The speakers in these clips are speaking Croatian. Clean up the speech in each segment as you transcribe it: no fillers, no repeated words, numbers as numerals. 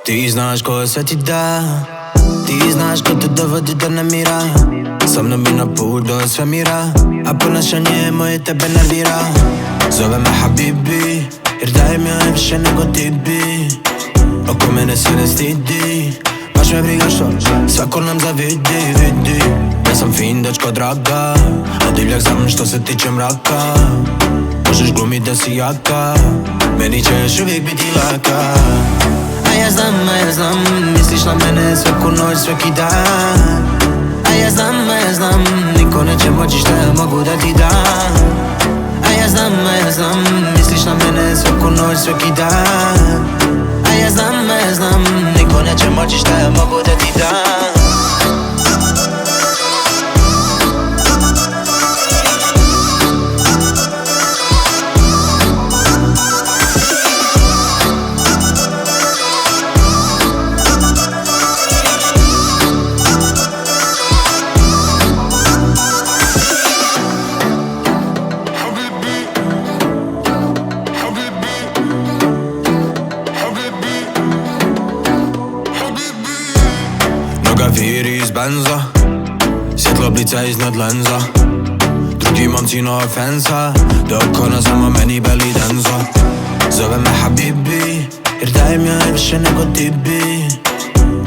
Ti znaš ko sve ti da, ti znaš ko te dovodi do nemira. Sa mnom bi na put do svemira, a ponašanje moje tebe nervira. Zove me Habibi, jer dajem joj više nego ti bi. Oko mene se ne stidi, baš me briga što svako nam zavidi, vidi. Ja sam fin dečko draga, a divljak sam što se tiče mraka. Možeš glumit da si jaka, meni ćeš uvijek biti laka. A ja znam, misliš na mene svaku noć, svaki dan. A ja znam, niko neće moći šta ja mogu da ti dam. A ja znam, misliš na mene svaku noć, svaki dan. A ja znam, niko neće moći šta ja mogu da ti dam. Viri iz benza, svjetlo blica iznad lenza. Drugi momci no ofensa, dok ona samo meni beli denza. Zove me Habibi, jer dajem joj više nego ti bi.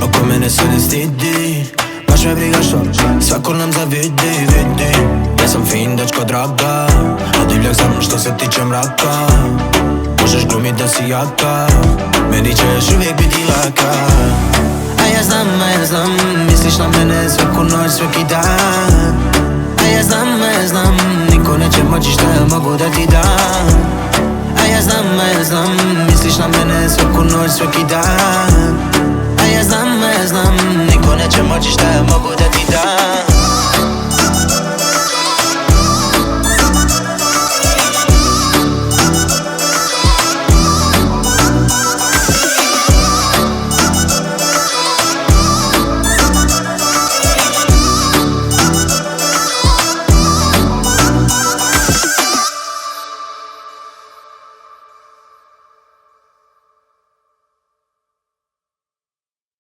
Oko mene se ne stidi, baš me briga što svako nam zavidi, vidi. Ja sam fin dečko draga, a divljak sam što se tiče mraka. Možeš glumit da si jaka, meni ćeš uvijek biti laka. A ja znam, misliš na mene svaku noć, svaki dan. A ja znam, niko neće moći šta ja mogu da ti dam. A ja znam, misliš na mene svaku noć, svaki dan. A ja znam, niko neće moći šta ja mogu da ti dam.